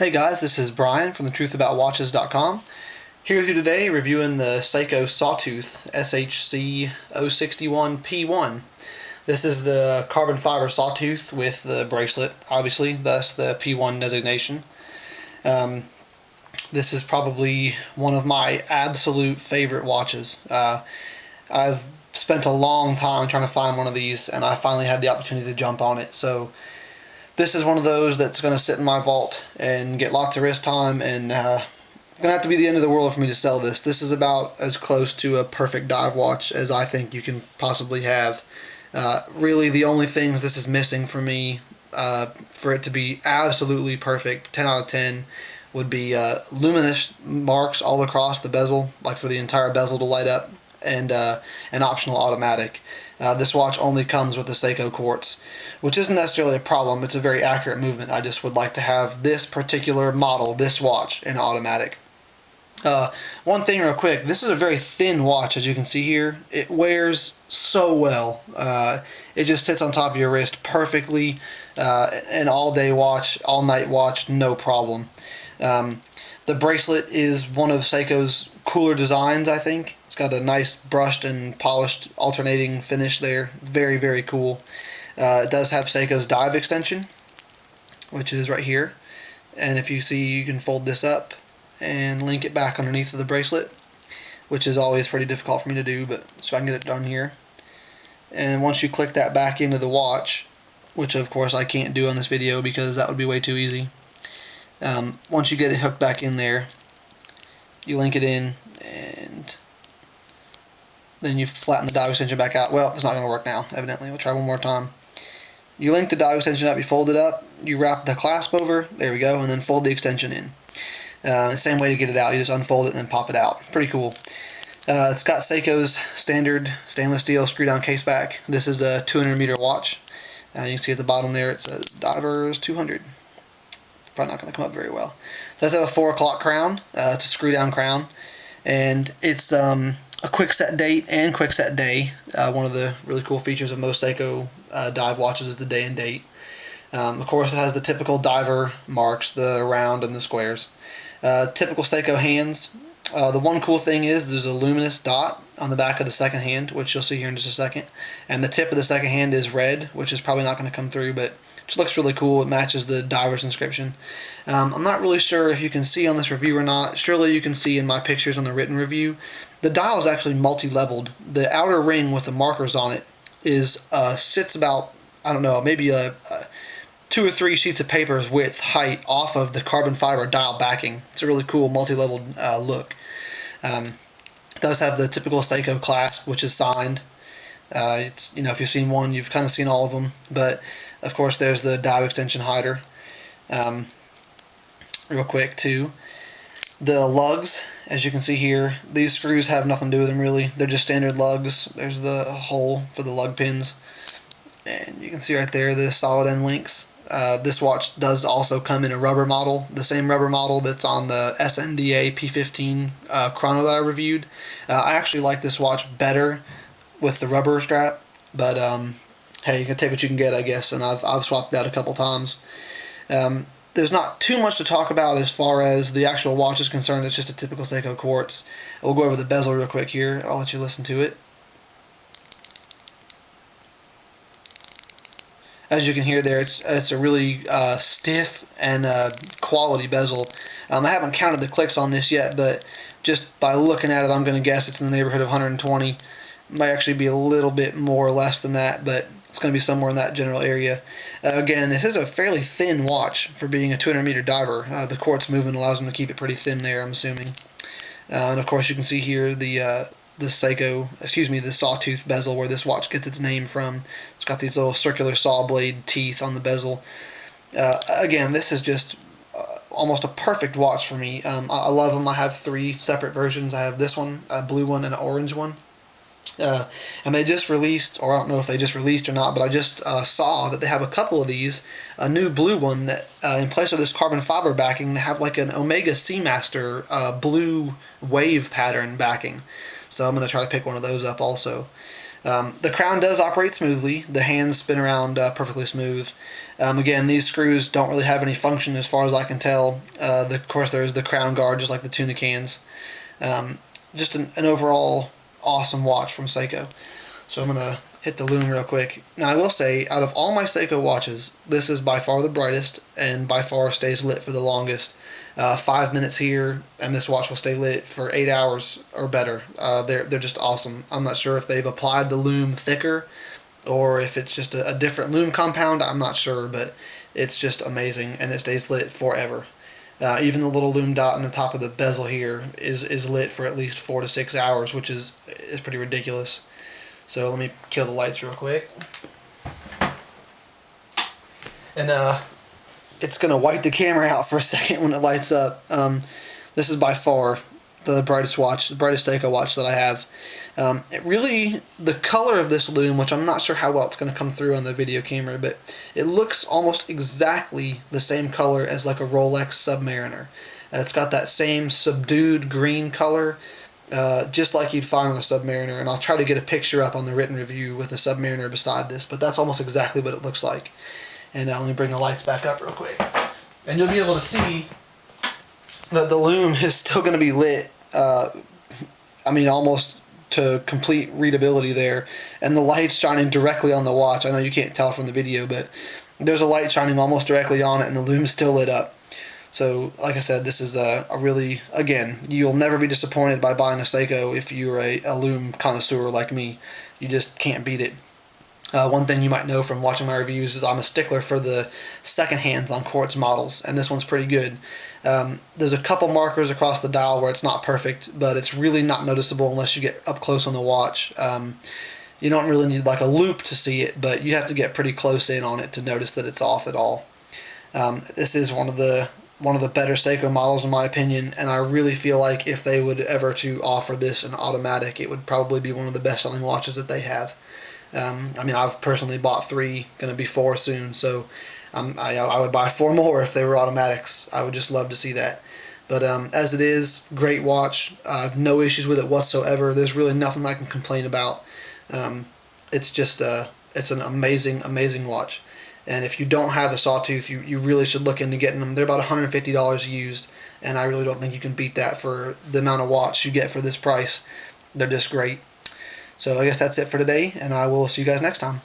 Hey guys, this is Brian from thetruthaboutwatches.com. Here with you today reviewing the Seiko Sawtooth SHC061P1. This is the carbon fiber sawtooth with the bracelet, obviously, thus the P1 designation. This is probably one of my absolute favorite watches. I've spent a long time trying to find one of these, and I finally had the opportunity to jump on it. So this is one of those that's going to sit in my vault and get lots of wrist time, and it's going to have to be the end of the world for me to sell this. This is about as close to a perfect dive watch as I think you can possibly have. Really, the only things this is missing for me, for it to be absolutely perfect, 10 out of 10, would be luminous marks all across the bezel, like for the entire bezel to light up, and an optional automatic. This watch only comes with the Seiko quartz, which isn't necessarily a problem. It's a very accurate movement. I just would like to have this particular model, this watch, in automatic. One thing real quick, this is a very thin watch, as you can see here. It wears so well. It just sits on top of your wrist perfectly. An all-day watch, all-night watch, no problem. The bracelet is one of Seiko's cooler designs, I think. It's got a nice brushed and polished alternating finish there. Very, very cool. It does have Seiko's dive extension, which is right here. And if you see, you can fold this up and link it back underneath of the bracelet, which is always pretty difficult for me to do, but so I can get it done here. And once you click that back into the watch, which of course I can't do on this video because that would be way too easy. Once you get it hooked back in there, you link it in, and then you flatten the dive extension back out. Well, it's not going to work now, evidently. We'll try one more time. You link the dive extension up, you fold it up, you wrap the clasp over, there we go, and then fold the extension in. Same way to get it out, you just unfold it and then pop it out. Pretty cool. It's got Seiko's standard stainless steel screw down case back. This is a 200 meter watch. You can see at the bottom there it says Divers 200. Probably not going to come up very well. So that's a 4 o'clock crown. It's a screw down crown, and it's a quick set date and quick set day. One of the really cool features of most Seiko dive watches is the day and date. Of course, it has the typical diver marks, the round and the squares. Typical Seiko hands. The one cool thing is there's a luminous dot on the back of the second hand, which you'll see here in just a second. And the tip of the second hand is red, which is probably not going to come through, but it just looks really cool. It matches the diver's inscription. I'm not really sure if you can see on this review or not. Surely you can see in my pictures on the written review. The dial is actually multi-leveled. The outer ring with the markers on it is sits about, I don't know, maybe 2 or 3 sheets of paper's width height off of the carbon fiber dial backing. It's a really cool multi-leveled look. It does have the typical Seiko clasp, which is signed. It's, you know, if you've seen one, you've kind of seen all of them. But of course, there's the dive extension hider. Real quick too, the lugs, as you can see here, these screws have nothing to do with them really. They're just standard lugs. There's the hole for the lug pins, and you can see right there the solid end links. This watch does also come in a rubber model, the same rubber model that's on the SNDA P15 chrono that I reviewed. I actually like this watch better with the rubber strap, but hey, you can take what you can get, I guess, and I've swapped that a couple times. There's not too much to talk about as far as the actual watch is concerned. It's just a typical Seiko quartz. We'll go over the bezel real quick here. I'll let you listen to it. As you can hear there, it's a really stiff and quality bezel. I haven't counted the clicks on this yet, but just by looking at it, I'm going to guess it's in the neighborhood of 120. Might actually be a little bit more or less than that, but it's going to be somewhere in that general area. Again, this is a fairly thin watch for being a 200 meter diver. The quartz movement allows them to keep it pretty thin there, I'm assuming. And of course, you can see here the Sawtooth bezel where this watch gets its name from. It's got these little circular saw blade teeth on the bezel. Again, this is just almost a perfect watch for me. I love them. I have 3 separate versions. I have this one, a blue one, and an orange one. And they just released, or I don't know if they just released or not, but I just saw that they have a couple of these. A new blue one that, in place of this carbon fiber backing, they have like an Omega Seamaster blue wave pattern backing. So I'm going to try to pick one of those up also. The crown does operate smoothly. The hands spin around perfectly smooth. Again, these screws don't really have any function as far as I can tell. Of course, there's the crown guard, just like the tuna cans. Just an overall awesome watch from Seiko. So I'm going to hit the lume real quick. Now I will say, out of all my Seiko watches, this is by far the brightest and by far stays lit for the longest. 5 minutes here, and this watch will stay lit for 8 hours or better. They're just awesome. I'm not sure if they've applied the lume thicker or if it's just a different lume compound. I'm not sure, but it's just amazing, and it stays lit forever. Even the little lume dot on the top of the bezel here is lit for at least 4 to 6 hours, which is pretty ridiculous. So let me kill the lights real quick. And it's going to wipe the camera out for a second when it lights up. This is by far the brightest watch, the brightest Seiko watch that I have. The color of this lume, which I'm not sure how well it's going to come through on the video camera, but it looks almost exactly the same color as like a Rolex Submariner. It's got that same subdued green color, just like you'd find on a Submariner, and I'll try to get a picture up on the written review with a Submariner beside this, but that's almost exactly what it looks like. And let me bring the lights back up real quick. And you'll be able to see that the lume is still going to be lit, I mean almost to complete readability there. And the light's shining directly on the watch. I know you can't tell from the video, but there's a light shining almost directly on it, and the lume's still lit up. So, like I said, this is a really, again, you'll never be disappointed by buying a Seiko if you're a lume connoisseur like me. You just can't beat it. One thing you might know from watching my reviews is I'm a stickler for the second hands on quartz models, and this one's pretty good. There's a couple markers across the dial where it's not perfect, but it's really not noticeable unless you get up close on the watch. You don't really need like a loop to see it, but you have to get pretty close in on it to notice that it's off at all. This is one of the better Seiko models in my opinion, and I really feel like if they would ever to offer this in automatic, it would probably be one of the best selling watches that they have. I mean, I've personally bought 3, going to be 4 soon, so I would buy 4 more if they were automatics. I would just love to see that. But as it is, great watch. I have no issues with it whatsoever. There's really nothing I can complain about. It's just it's an amazing, amazing watch. And if you don't have a Sawtooth, you really should look into getting them. They're about $150 used, and I really don't think you can beat that for the amount of watch you get for this price. They're just great. So I guess that's it for today, and I will see you guys next time.